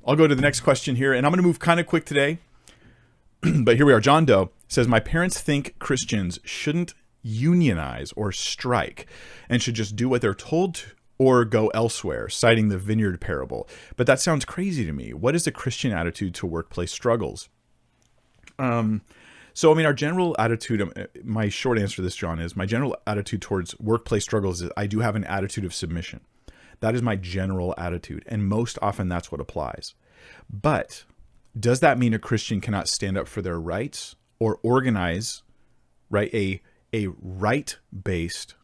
I'll go to the next question here, and I'm going to move kind of quick today. But here we are. John Doe says, my parents think Christians shouldn't unionize or strike and should just do what they're told to or go elsewhere, citing the Vineyard parable. But that sounds crazy to me. What is the Christian attitude to workplace struggles? So, I mean, our general attitude, my short answer to this, John, is my general attitude towards workplace struggles is I do have an attitude of submission. That is my general attitude. And most often that's what applies. But does that mean a Christian cannot stand up for their rights or organize, right, a right-based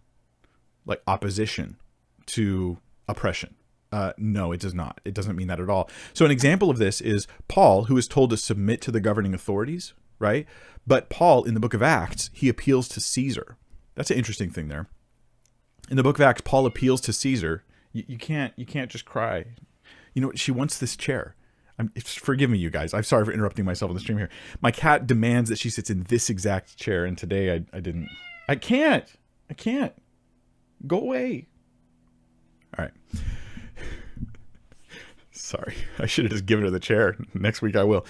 like opposition to oppression? No, it does not. It doesn't mean that at all. So an example of this is Paul, who is told to submit to the governing authorities, right? But Paul, in the book of Acts, he appeals to Caesar. That's an interesting thing there. In the book of Acts, Paul appeals to Caesar. You can't just cry. You know, she wants this chair. Forgive me, you guys. I'm sorry for interrupting myself on the stream here. My cat demands that she sits in this exact chair, and today I didn't. I can't. Go away. All right. Sorry. I should have just given her the chair. Next week I will.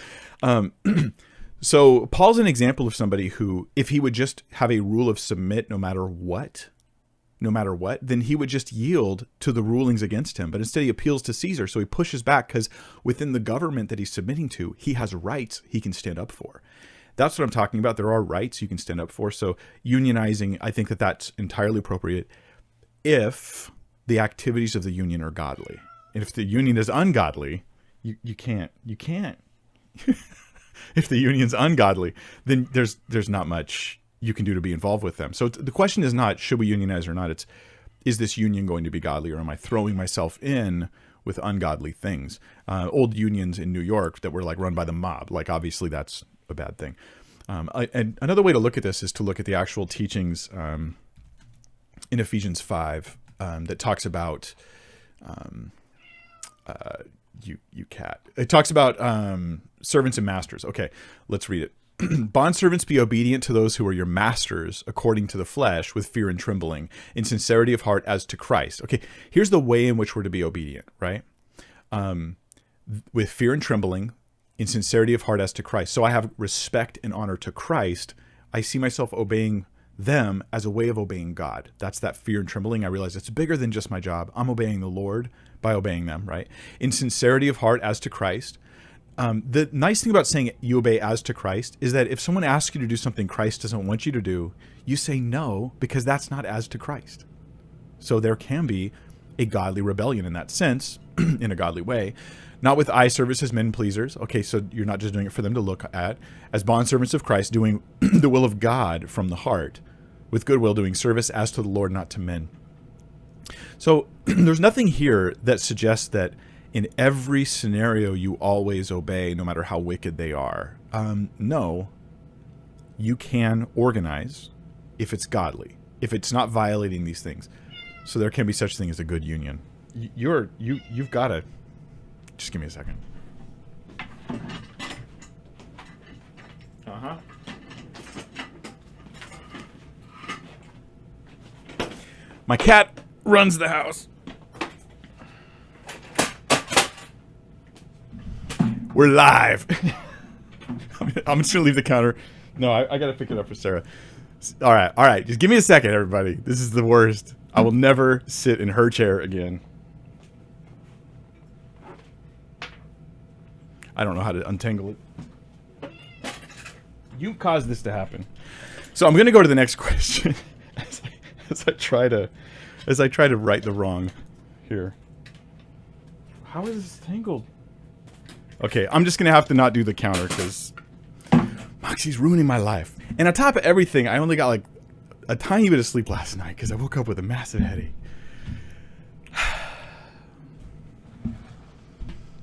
So Paul's an example of somebody who, if he would just have a rule of submit no matter what, then he would just yield to the rulings against him. But instead he appeals to Caesar. So he pushes back because within the government that he's submitting to, he has rights he can stand up for. That's what I'm talking about. There are rights you can stand up for. So unionizing, I think that that's entirely appropriate if the activities of the union are godly. And if the union is ungodly, you can't. If the union's ungodly, then there's not much you can do to be involved with them. So the question is not, should we unionize or not? It's, is this union going to be godly, or am I throwing myself in with ungodly things? Old unions in New York that were like run by the mob, like obviously that's a bad thing. And another way to look at this is to look at the actual teachings in Ephesians 5 that talks about you cat. It talks about servants and masters. Okay, let's read it. Bondservants, be obedient to those who are your masters according to the flesh, with fear and trembling, in sincerity of heart as to Christ. Okay, here's the way in which we're to be obedient, right? With fear and trembling, in sincerity of heart as to Christ. So I have respect and honor to Christ. I see myself obeying them as a way of obeying God. That's that fear and trembling. I realize it's bigger than just my job. I'm obeying the Lord by obeying them, right? In sincerity of heart as to Christ. The nice thing about saying you obey as to Christ is that if someone asks you to do something Christ doesn't want you to do, you say no, because that's not as to Christ. So there can be a godly rebellion in that sense, in a godly way. Not with eye service as men pleasers. Okay, so you're not just doing it for them to look at. As bondservants of Christ, doing the will of God from the heart, with goodwill, doing service as to the Lord, not to men. So there's nothing here that suggests that in every scenario you always obey, no matter how wicked they are. No, you can organize if it's godly, if it's not violating these things. So there can be such thing as a good union. You've got to. Just give me a second. My cat runs the house. We're live. I'm just gonna leave the counter. No, I gotta pick it up for Sarah. All right. Just give me a second, everybody. This is the worst. I will never sit in her chair again. I don't know how to untangle it. You caused this to happen. So I'm gonna go to the next question as I try to right the wrong here. How is this tangled? Okay, I'm just gonna have to not do the counter because Moxie's ruining my life. And on top of everything, I only got like a tiny bit of sleep last night because I woke up with a massive headache.